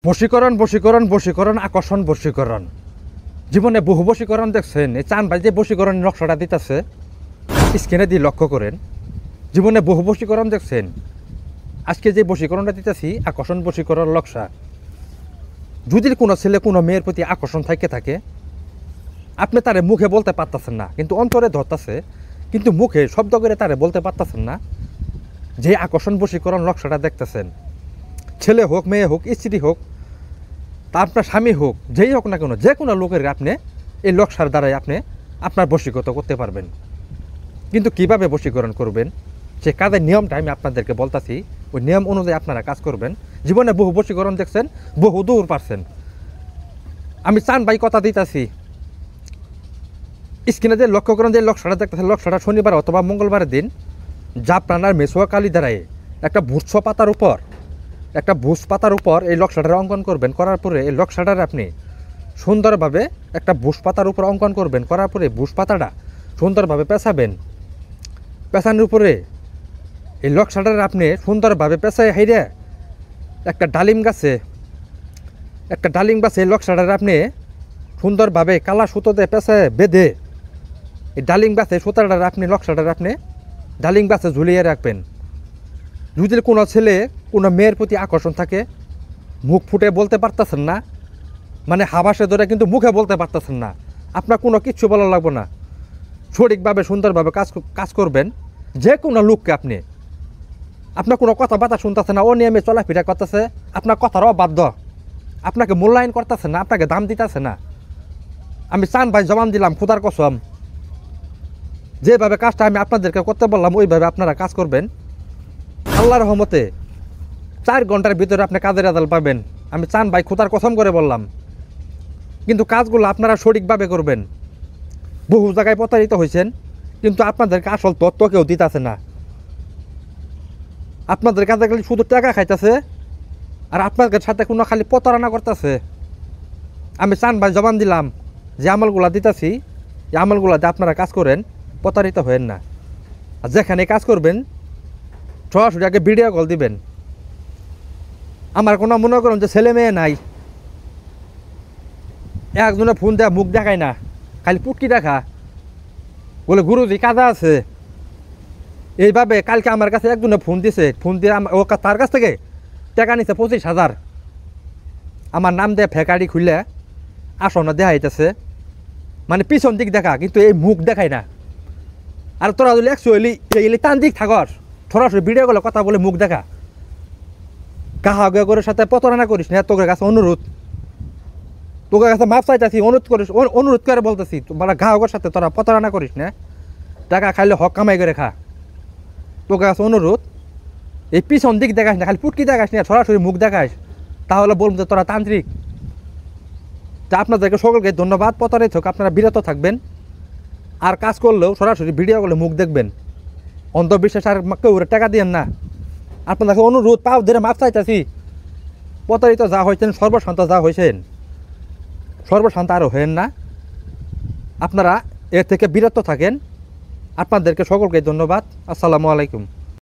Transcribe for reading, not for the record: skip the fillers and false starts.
বশীকরণ বশীকরণ বশীকরণ আকর্ষণ বশীকরণ জীবনে বহু বশীকরণ দেখছেন। এই চান ভাই যে বশীকরণ নকশাটা দিতেছে স্ক্রিনে দিয়ে লক্ষ্য করেন। জীবনে বহু বশীকরণ দেখছেন। আজকে যে বশীকরণটা দিতেছি আকর্ষণ বশীকরণ নকশা। যদি কোনো ছেলে কোনো মেয়ের প্রতি আকর্ষণ থাকে আপনি তারে মুখে বলতে পারতেছেন না, কিন্তু অন্তরে ধরতেছে, কিন্তু মুখে শব্দ করে তারে বলতে পারতেছেন না। যে আকর্ষণ বশীকরণ নকশাটা দেখতেছেন, ছেলে হোক মেয়ে হোক স্ত্রী হোক তা আপনার স্বামী হোক, যেই হোক না কেন, যে কোনো লোকের আপনি এই নকশার দ্বারাই আপনি আপনার বশীকৃত করতে পারবেন। কিন্তু কিভাবে বশীকরণ করবেন সে কাজের নিয়মটা আমি আপনাদেরকে বলতেছি। ওই নিয়ম অনুযায়ী আপনারা কাজ করবেন। জীবনে বহু বশীকরণ দেখছেন, বহু দূর পারছেন। আমি চান ভাই কথা দিতেছি, স্ক্রিনে যে লক্ষ্য করেন যে নকশাটা দেখতেছেন, নকশাটা শনিবার অথবা মঙ্গলবারের দিন জাফরান আর মেসোয়া কালি দ্বারায় একটা ভুষ পাতার উপর এই নকশাটার অঙ্কন করবেন। করার পরে এই নকশাটার আপনি সুন্দরভাবে একটা ভুষ পাতার উপর অঙ্কন করবেন। করার পরে ভুষ পাতাটা সুন্দরভাবে পেঁচাবেন। পেঁচানোর উপরে এই নকশাটার আপনি সুন্দরভাবে পেঁচায় হাইরে একটা ডালিম গাছে এই নকশাটার আপনি সুন্দরভাবে কালা সুতোতে পেঁচায় বেঁধে এই ডালিম গাছে সুতাটার আপনি নকশাটার আপনি ডালিম গাছে ঝুলিয়ে রাখবেন। যদি কোনো ছেলে কোনো মেয়ের প্রতি আকর্ষণ থাকে, মুখ ফুটে বলতে পারতেছেন না, মানে হাবাসে ধরে কিন্তু মুখে বলতে পারতেছেন না, আপনার কোনো কিচ্ছু বলা লাগবে না, সঠিকভাবে সুন্দরভাবে কাজ করবেন। যে কোনো লোককে আপনার কোনো কথাবার্তা শুনতেছে না, ও নিয়মে চলাফেরা করতেছে, আপনার কথার অবাধ্য, আপনাকে মূল্যায়ন করতেছে না, আপনাকে দাম দিতেছে না। আমি চান ভাই জবান দিলাম খোদার কসম, যেভাবে কাজটা আমি আপনাদেরকে করতে বললাম ওইভাবে আপনারা কাজ করবেন। আল্লাহর রহমতে 4 ঘন্টার ভিতরে আপনি কাজের রেজাল্ট পাবেন। আমি চান ভাই খোদার কসম করে বললাম। কিন্তু কাজগুলো আপনারা সঠিকভাবে করবেন। বহু জায়গায় প্রতারিত হয়েছেন, কিন্তু আপনাদেরকে আসল তথ্য কেউ দিতেছে না। আপনাদের কাছে খালি শুধু টাকা খাইতেছে আর আপনাদের সাথে কোনো খালি প্রতারণা করতেছে। আমি চান ভাই জবান দিলাম, যে আমলগুলা দিতেছি এই আমলগুলাতে আপনারা কাজ করেন, প্রতারিত হয়েন না। আর যেখানে কাজ করবেন সরাসরি আগে ভিডিও কল দিবেন। আমার কোনো মনে করেন যে ছেলে মেয়ে নাই, একজনে ফোন দেয়া মুখ দেখায় না, খালি পুটকি দেখা, বলে গুরুজি কাজা আছে। এইভাবে কালকে আমার কাছে একজনে ফোন দিয়ে ও তার কাছ থেকে টাকা নিছে 25,000। আমার নাম দিয়ে ফেকারি খুললে আসনে দেখাইতেছে, মানে পিছন দিক দেখা, কিন্তু এই মুখ দেখায় না। আর তোরা যদি একচুয়ালি টান দিক থাকস, সরাসরি ভিডিও কলে কথা বলে মুখ দেখা, গ্রাহকের সাথে প্রতারণা করিস না। তোকে কাছে অনুরোধ, তোকে কাছে মাপ চাইতেছি, অনুরোধ করে বলতেছি, মানে গ্রাহকের সাথে তোরা প্রতারণা করিস না, টাকা খাইলে হক কামাই করে খা। তোকে কাছে অনুরোধ, এই পিছন দিক দেখাস না, খালি পুটকি দেখাস না, সরাসরি মুখ দেখাস, তাহলে বলবো যে তোরা তান্ত্রিক। তা আপনাদেরকে সকলকে ধন্যবাদ। প্রতারিত হোক আপনারা বিরত থাকবেন, আর কাজ করলেও সরাসরি ভিডিও করলে মুখ দেখবেন। অন্ধবিশ্বাস আর কেউ টাকা দিয়েন না। আপনাদেরকে অনুরোধ, পাও ধরে মাপ চাইতেছি। প্রতারিত যা হয়েছেন, সর্বশান্ত যা হয়েছেন, সর্বশান্ত আরও হয়েন না। আপনারা এর থেকে বিরত থাকেন। আপনাদেরকে সকলকে ধন্যবাদ। আসসালামু আলাইকুম।